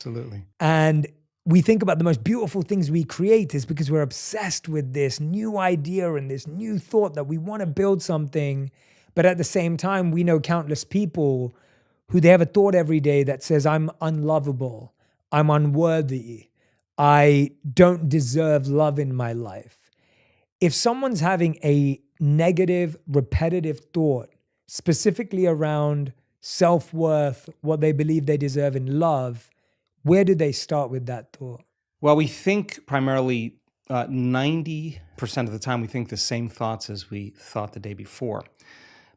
Absolutely. And we think about the most beautiful things we create is because we're obsessed with this new idea and this new thought that we want to build something. But at the same time, we know countless people who they have a thought every day that says, I'm unlovable, I'm unworthy, I don't deserve love in my life. If someone's having a negative, repetitive thought, specifically around self-worth, what they believe they deserve in love, where do they start with that thought? Well, we think primarily 90% of the time we think the same thoughts as we thought the day before.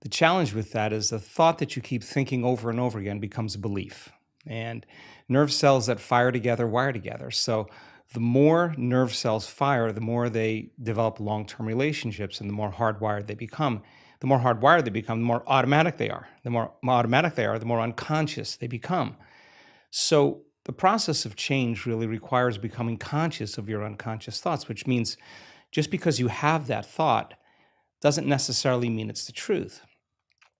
The challenge with that is the thought that you keep thinking over and over again becomes a belief. And nerve cells that fire together wire together. So the more nerve cells fire, the more they develop long-term relationships and the more hardwired they become. The more hardwired they become, the more automatic they are. The more automatic they are, the more unconscious they become. So the process of change really requires becoming conscious of your unconscious thoughts, which means just because you have that thought doesn't necessarily mean it's the truth.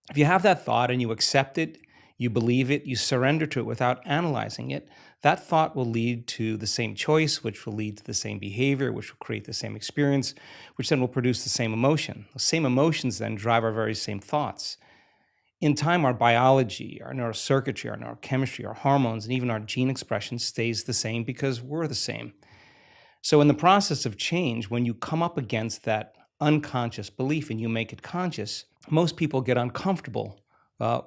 If you have that thought and you accept it, you believe it, you surrender to it without analyzing it, that thought will lead to the same choice, which will lead to the same behavior, which will create the same experience, which then will produce the same emotion. The same emotions then drive our very same thoughts. In time, our biology, our neurocircuitry, our neurochemistry, our hormones, and even our gene expression stays the same because we're the same. So in the process of change, when you come up against that unconscious belief and you make it conscious, most people get uncomfortable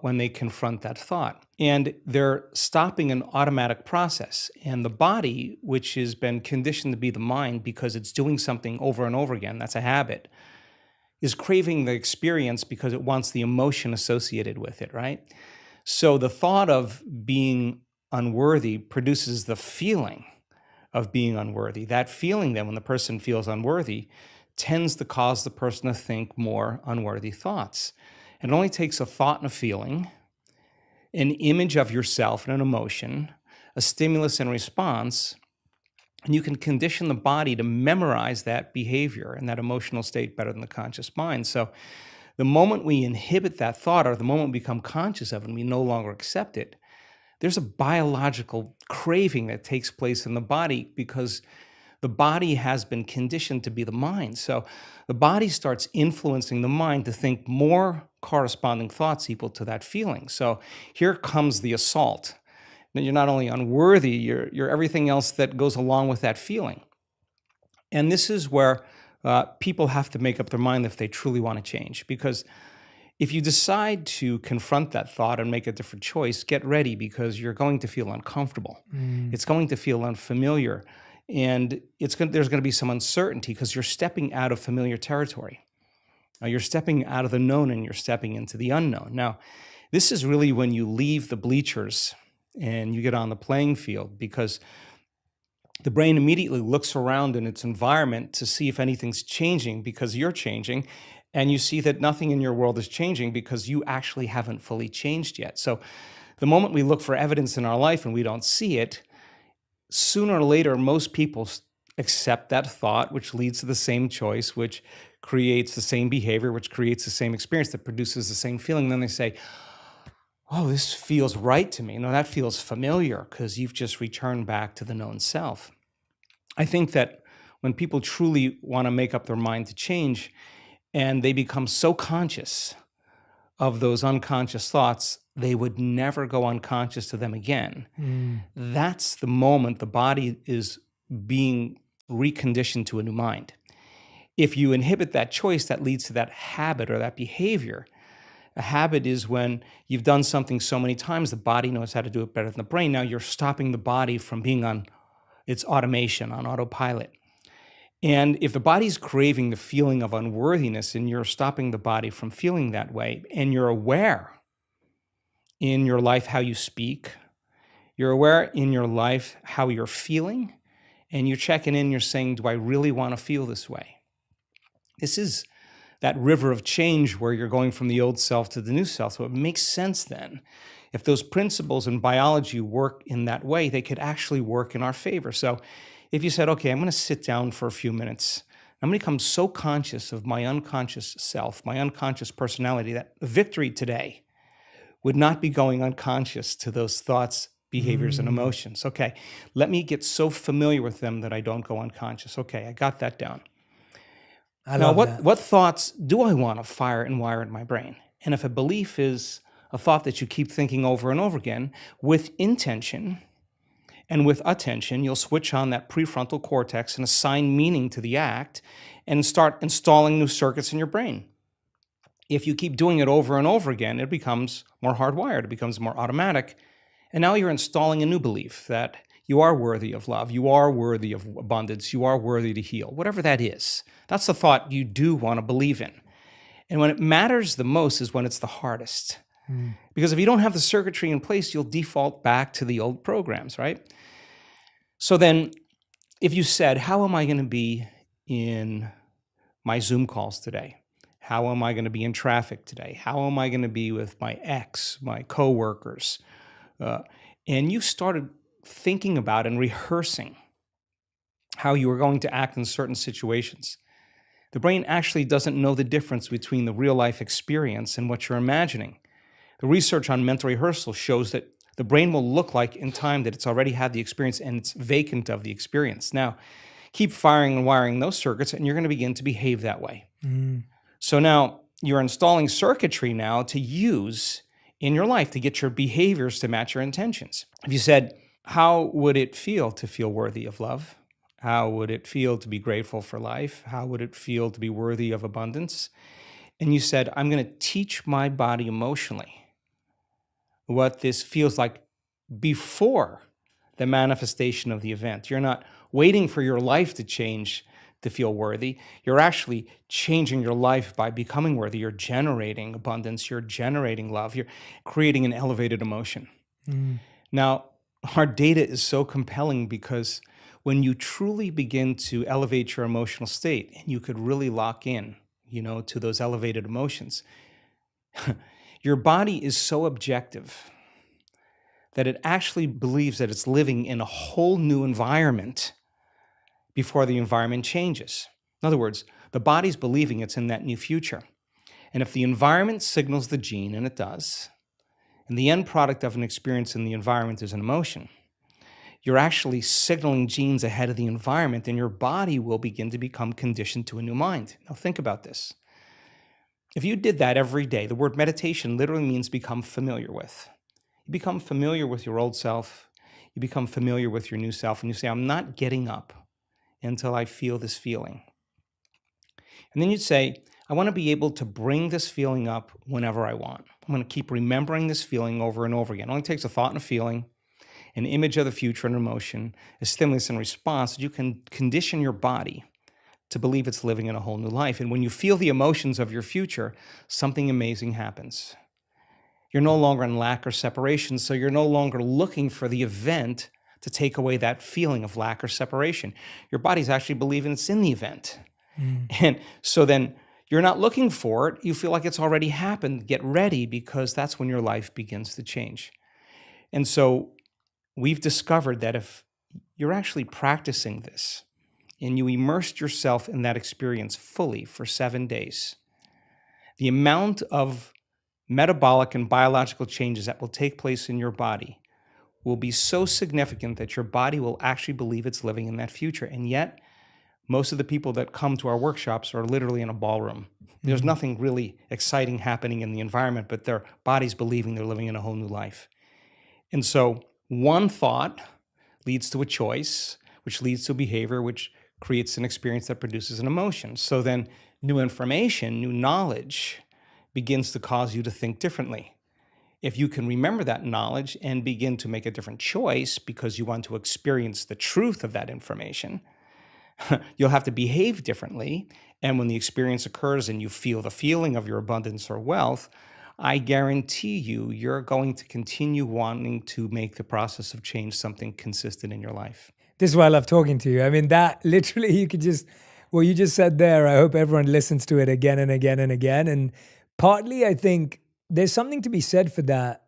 when they confront that thought. And they're stopping an automatic process. And the body, which has been conditioned to be the mind because it's doing something over and over again, that's a habit, is craving the experience because it wants the emotion associated with it, right? So the thought of being unworthy produces the feeling of being unworthy. That feeling then, when the person feels unworthy, tends to cause the person to think more unworthy thoughts. It only takes a thought and a feeling, an image of yourself and an emotion, a stimulus and response, and you can condition the body to memorize that behavior and that emotional state better than the conscious mind. So the moment we inhibit that thought or the moment we become conscious of it and we no longer accept it, there's a biological craving that takes place in the body because the body has been conditioned to be the mind. So the body starts influencing the mind to think more corresponding thoughts equal to that feeling. So here comes the assault. Then you're not only unworthy, you're everything else that goes along with that feeling. And this is where people have to make up their mind if they truly want to change. Because if you decide to confront that thought and make a different choice, get ready because you're going to feel uncomfortable. It's going to feel unfamiliar. And there's going to be some uncertainty because you're stepping out of familiar territory. You're stepping out of the known and you're stepping into the unknown. Now, this is really when you leave the bleachers and you get on the playing field because the brain immediately looks around in its environment to see if anything's changing because you're changing, and you see that nothing in your world is changing because you actually haven't fully changed yet. So the moment we look for evidence in our life and we don't see it, sooner or later, most people accept that thought, which leads to the same choice, which creates the same behavior, which creates the same experience, that produces the same feeling. Then they say, oh, this feels right to me. No, that feels familiar because you've just returned back to the known self. I think that when people truly want to make up their mind to change and they become so conscious of those unconscious thoughts, they would never go unconscious to them again. That's the moment the body is being reconditioned to a new mind. If you inhibit that choice, that leads to that habit or that behavior. A habit is when you've done something so many times, the body knows how to do it better than the brain. Now you're stopping the body from being on its automation, on autopilot. And if the body's craving the feeling of unworthiness and you're stopping the body from feeling that way, and you're aware in your life how you speak, you're aware in your life how you're feeling, and you're checking in, you're saying, do I really want to feel this way? This is that river of change where you're going from the old self to the new self. So it makes sense then. If those principles in biology work in that way, they could actually work in our favor. So if you said, okay, I'm going to sit down for a few minutes, I'm going to become so conscious of my unconscious self, my unconscious personality, that victory today would not be going unconscious to those thoughts behaviors and emotions. Okay, let me get so familiar with them that I don't go unconscious. Okay, I got that down. I Now, love that. what thoughts do I want to fire and wire in my brain? And if a belief is a thought that you keep thinking over and over again, with intention and with attention, you'll switch on that prefrontal cortex and assign meaning to the act and start installing new circuits in your brain. If you keep doing it over and over again, it becomes more hardwired, it becomes more automatic. And now you're installing a new belief that you are worthy of love, you are worthy of abundance, you are worthy to heal, whatever that is. That's the thought you do want to believe in. And when it matters the most is when it's the hardest. Because if you don't have the circuitry in place, you'll default back to the old programs, right? So then if you said, how am I going to be in my Zoom calls today? How am I going to be in traffic today? How am I going to be with my ex, my coworkers? And you started thinking about and rehearsing how you were going to act in certain situations. The brain actually doesn't know the difference between the real life experience and what you're imagining. The research on mental rehearsal shows that the brain will look like in time that it's already had the experience and it's vacant of the experience. Now, keep firing and wiring those circuits and you're going to begin to behave that way. So now you're installing circuitry now to use in your life to get your behaviors to match your intentions. If you said, how would it feel to feel worthy of love? How would it feel to be grateful for life? How would it feel to be worthy of abundance? And you said, I'm going to teach my body emotionally what this feels like before the manifestation of the event. You're not waiting for your life to change to feel worthy. You're actually changing your life by becoming worthy. You're generating abundance. You're generating love. You're creating an elevated emotion. Now, our data is so compelling because when you truly begin to elevate your emotional state and you could really lock in, to those elevated emotions, your body is so objective that it actually believes that it's living in a whole new environment before the environment changes. In other words, the body's believing it's in that new future. And if the environment signals the gene, and it does, and the end product of an experience in the environment is an emotion, you're actually signaling genes ahead of the environment, and your body will begin to become conditioned to a new mind. Now think about this. If you did that every day, the word meditation literally means become familiar with. You become familiar with your old self, you become familiar with your new self, and you say, I'm not getting up until I feel this feeling. And then you'd say, I want to be able to bring this feeling up whenever I want. I'm going to keep remembering this feeling over and over again. It only takes a thought and a feeling, an image of the future and emotion, a stimulus and response that you can condition your body to believe it's living in a whole new life. And when you feel the emotions of your future, something amazing happens. You're no longer in lack or separation, so you're no longer looking for the event to take away that feeling of lack or separation. Your body's actually believing it's in the event. And so then you're not looking for it. You feel like it's already happened. Get ready, because that's when your life begins to change. And so we've discovered that if you're actually practicing this and you immersed yourself in that experience fully for 7 days, the amount of metabolic and biological changes that will take place in your body will be so significant that your body will actually believe it's living in that future. And yet, most of the people that come to our workshops are literally in a ballroom. There's nothing really exciting happening in the environment, but their body's believing they're living in a whole new life. And so one thought leads to a choice, which leads to a behavior, which creates an experience that produces an emotion. So then new information, new knowledge begins to cause you to think differently. If you can remember that knowledge and begin to make a different choice because you want to experience the truth of that information, you'll have to behave differently. And when the experience occurs and you feel the feeling of your abundance or wealth, I guarantee you, you're going to continue wanting to make the process of change something consistent in your life. This is why I love talking to you. I mean, that literally, you could just, what you just said there, I hope everyone listens to it again and again and again. And partly, I think there's something to be said for that.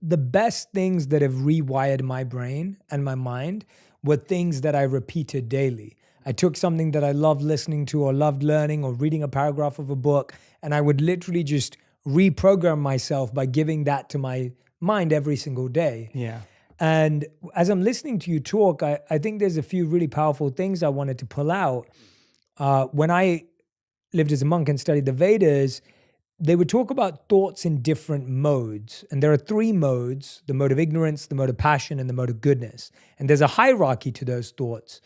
The best things that have rewired my brain and my mind were things that I repeated daily. I took something that I loved listening to or loved learning or reading a paragraph of a book, and I would literally just reprogram myself by giving that to my mind every single day. Yeah. And as I'm listening to you talk, I think there's a few really powerful things I wanted to pull out. When I lived as a monk and studied the Vedas, they would talk about thoughts in different modes. And there are three modes: the mode of ignorance, the mode of passion, and the mode of goodness. And there's a hierarchy to those thoughts.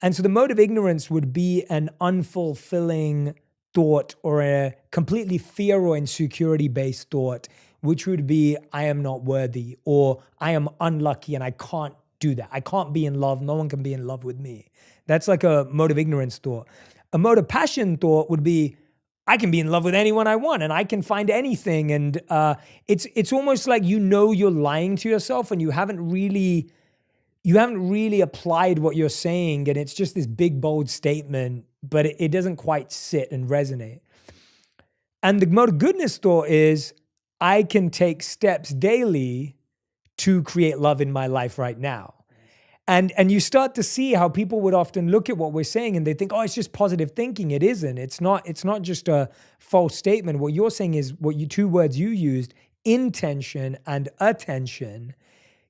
And so the mode of ignorance would be an unfulfilling thought or a completely fear or insecurity based thought, which would be, I am not worthy, or I am unlucky and I can't do that. I can't be in love. No one can be in love with me. That's like a mode of ignorance thought. A mode of passion thought would be, I can be in love with anyone I want and I can find anything. And it's almost like you're lying to yourself and you haven't really applied what you're saying, and it's just this big, bold statement, but it doesn't quite sit and resonate. And the mode of goodness thought is, I can take steps daily to create love in my life right now. And you start to see how people would often look at what we're saying and they think, oh, it's just positive thinking. It isn't. It's not just a false statement. What you're saying is two words you used, intention and attention.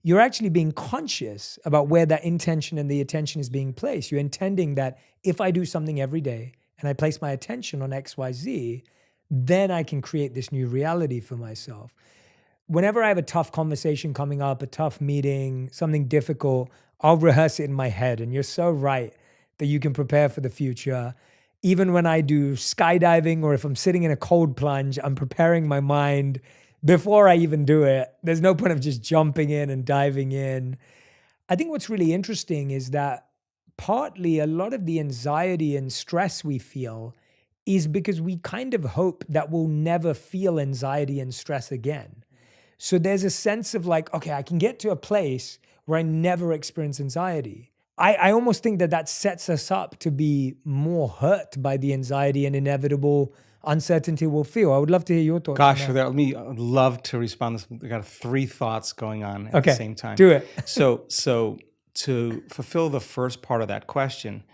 You're actually being conscious about where that intention and the attention is being placed. You're intending that if I do something every day and I place my attention on X, Y, Z, then I can create this new reality for myself. Whenever I have a tough conversation coming up, a tough meeting, something difficult, I'll rehearse it in my head. And you're so right that you can prepare for the future. Even when I do skydiving or if I'm sitting in a cold plunge, I'm preparing my mind before I even do it. There's no point of just jumping in and diving in. I think what's really interesting is that partly a lot of the anxiety and stress we feel is because we kind of hope that we'll never feel anxiety and stress again. So there's a sense of like, okay, I can get to a place where I never experience anxiety. I almost think that sets us up to be more hurt by the anxiety and inevitable uncertainty we'll feel. I would love to hear your thoughts. Gosh, I would love to respond to this. I got three thoughts going on at the same time. Do it. So to fulfill the first part of that question,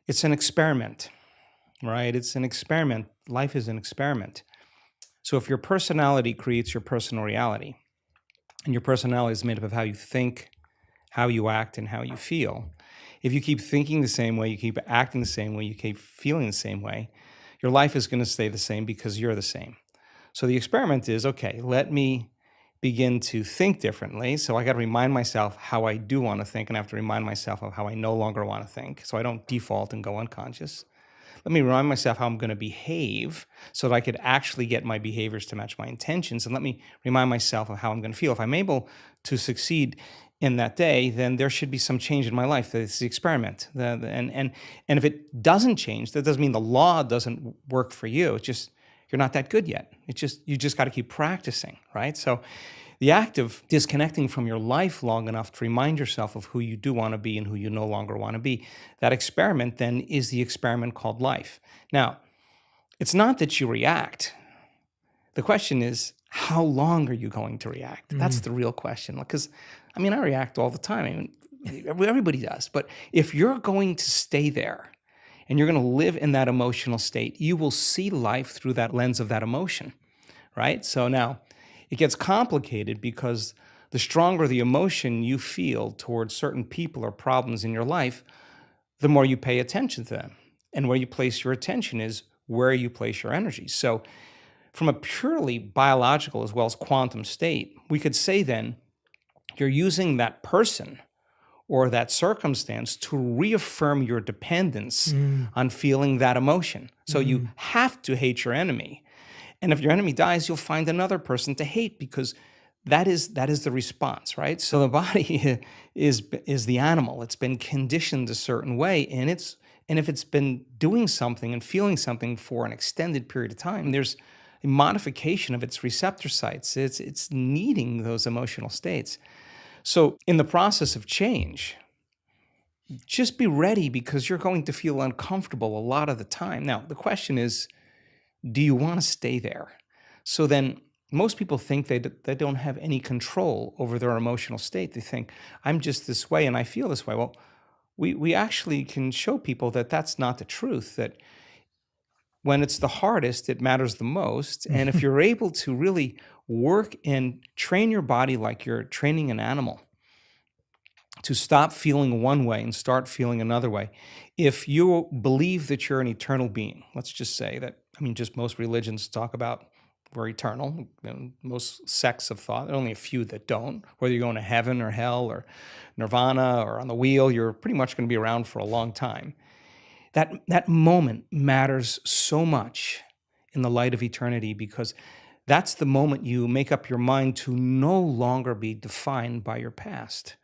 it's an experiment, right? It's an experiment. Life is an experiment. So if your personality creates your personal reality, and your personality is made up of how you think, how you act, and how you feel. If you keep thinking the same way, you keep acting the same way, you keep feeling the same way, your life is going to stay the same because you're the same. So the experiment is, okay, let me begin to think differently. So I got to remind myself how I do want to think, and I have to remind myself of how I no longer want to think, so I don't default and go unconscious. Let me remind myself how I'm going to behave so that I could actually get my behaviors to match my intentions. And let me remind myself of how I'm going to feel. If I'm able to succeed in that day, then there should be some change in my life. It's the experiment. And if it doesn't change, that doesn't mean the law doesn't work for you. It's just you're not that good yet. You just got to keep practicing, right? So the act of disconnecting from your life long enough to remind yourself of who you do want to be and who you no longer want to be, that experiment then is the experiment called life. Now, it's not that you react. The question is, how long are you going to react? That's the real question. Because, I react all the time. Everybody does. But if you're going to stay there and you're going to live in that emotional state, you will see life through that lens of that emotion, right? So now, it gets complicated because the stronger the emotion you feel towards certain people or problems in your life, the more you pay attention to them. And where you place your attention is where you place your energy. So from a purely biological as well as quantum state, we could say then you're using that person or that circumstance to reaffirm your dependence on feeling that emotion. So you have to hate your enemy. And if your enemy dies, you'll find another person to hate because that is the response, right? So the body is the animal. It's been conditioned a certain way, and if it's been doing something and feeling something for an extended period of time, there's a modification of its receptor sites. It's needing those emotional states. So in the process of change, just be ready because you're going to feel uncomfortable a lot of the time. Now, the question is, do you want to stay there? So then most people think they don't have any control over their emotional state. They think, I'm just this way and I feel this way. Well, we actually can show people that that's not the truth, that when it's the hardest, it matters the most. And if you're able to really work and train your body like you're training an animal, to stop feeling one way and start feeling another way. If you believe that you're an eternal being, let's just say that, just most religions talk about we're eternal. Most sects of thought, there are only a few that don't. Whether you're going to heaven or hell or nirvana or on the wheel, you're pretty much going to be around for a long time. That moment matters so much in the light of eternity, because that's the moment you make up your mind to no longer be defined by your past.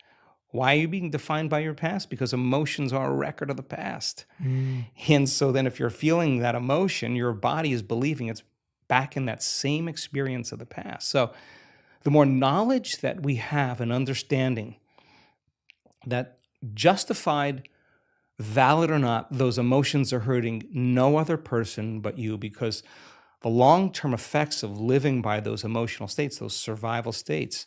Why are you being defined by your past? Because emotions are a record of the past. And so then if you're feeling that emotion, your body is believing it's back in that same experience of the past. So the more knowledge that we have and understanding that, justified, valid or not, those emotions are hurting no other person but you, because the long-term effects of living by those emotional states, those survival states,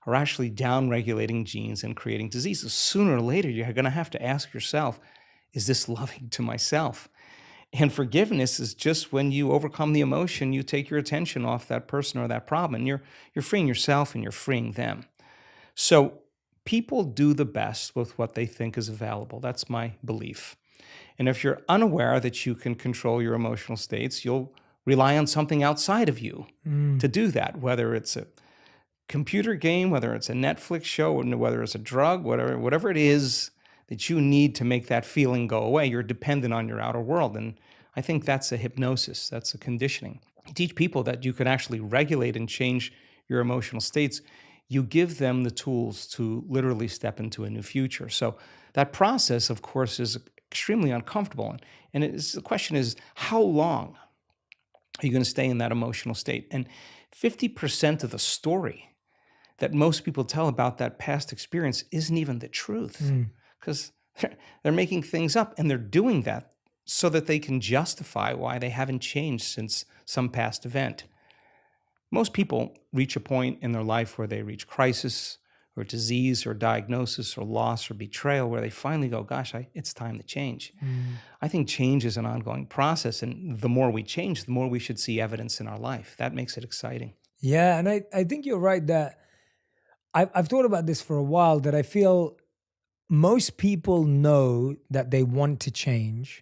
are actually down-regulating genes and creating diseases. Sooner or later, you're going to have to ask yourself, is this loving to myself? And forgiveness is just when you overcome the emotion, you take your attention off that person or that problem, and you're freeing yourself and you're freeing them. So people do the best with what they think is available. That's my belief. And if you're unaware that you can control your emotional states, you'll rely on something outside of you to do that, whether it's a computer game, whether it's a Netflix show, whether it's a drug, whatever it is that you need to make that feeling go away. You're dependent on your outer world. And I think that's a hypnosis. That's a conditioning. You teach people that you can actually regulate and change your emotional states. You give them the tools to literally step into a new future. So that process, of course, is extremely uncomfortable. And the question is, how long are you going to stay in that emotional state? And 50% of the story that most people tell about that past experience isn't even the truth, because they're making things up, and they're doing that so that they can justify why they haven't changed since some past event. Most people reach a point in their life where they reach crisis or disease or diagnosis or loss or betrayal, where they finally go, gosh, it's time to change. I think change is an ongoing process, and the more we change, the more we should see evidence in our life. That makes it exciting. Yeah, and I think you're right that I've thought about this for a while, that I feel most people know that they want to change,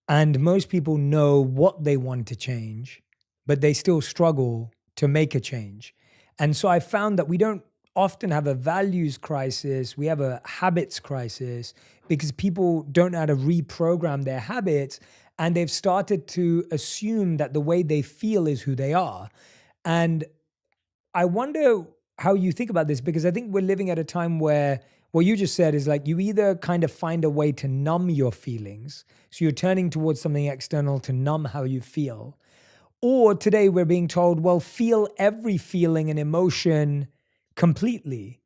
and most people know what they want to change, but they still struggle to make a change. And so I found that we don't often have a values crisis, we have a habits crisis, because people don't know how to reprogram their habits, and they've started to assume that the way they feel is who they are. And I wonder how you think about this, because I think we're living at a time where what you just said is like, you either kind of find a way to numb your feelings, so you're turning towards something external to numb how you feel, or today we're being told, well, feel every feeling and emotion completely.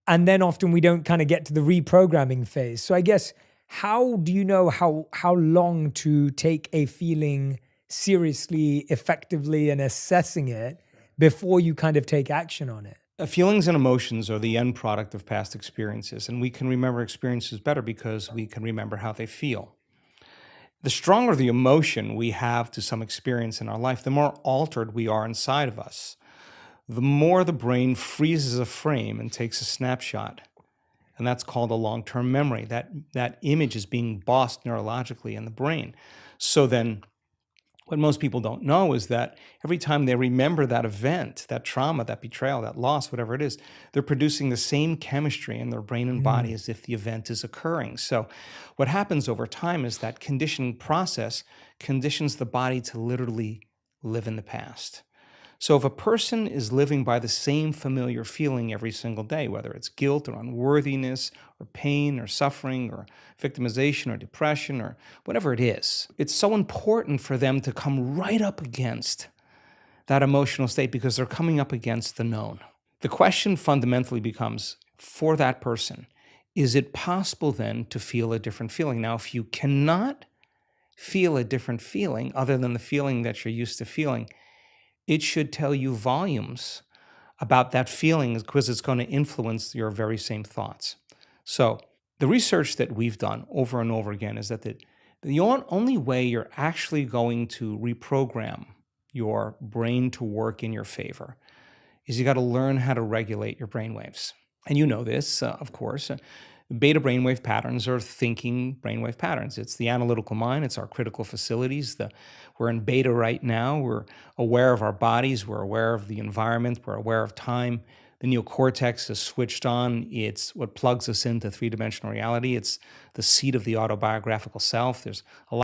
And then often we don't kind of get to the reprogramming phase. So I guess, how do you know how long to take a feeling seriously, effectively, and assessing it before you kind of take action on it? Feelings and emotions are the end product of past experiences, and we can remember experiences better because we can remember how they feel. The stronger the emotion we have to some experience in our life, the more altered we are inside of us. The more the brain freezes a frame and takes a snapshot, and that's called a long-term memory. That image is being bossed neurologically in the brain. So then, what most people don't know is that every time they remember that event, that trauma, that betrayal, that loss, whatever it is, they're producing the same chemistry in their brain and body as if the event is occurring. So what happens over time is that conditioning process conditions the body to literally live in the past. So if a person is living by the same familiar feeling every single day, whether it's guilt or unworthiness or pain or suffering or victimization or depression or whatever it is, it's so important for them to come right up against that emotional state, because they're coming up against the known. The question fundamentally becomes, for that person, is it possible then to feel a different feeling? Now, if you cannot feel a different feeling other than the feeling that you're used to feeling, it should tell you volumes about that feeling, because it's going to influence your very same thoughts. So the research that we've done over and over again is that the only way you're actually going to reprogram your brain to work in your favor is you got to learn how to regulate your brain waves. And you know this, of course. Beta brainwave patterns are thinking brainwave patterns. It's the analytical mind, it's our critical facilities. We're in beta right now. We're aware of our bodies, we're aware of the environment, we're aware of time. The neocortex is switched on. It's what plugs us into three-dimensional reality. It's the seat of the autobiographical self. There's a lot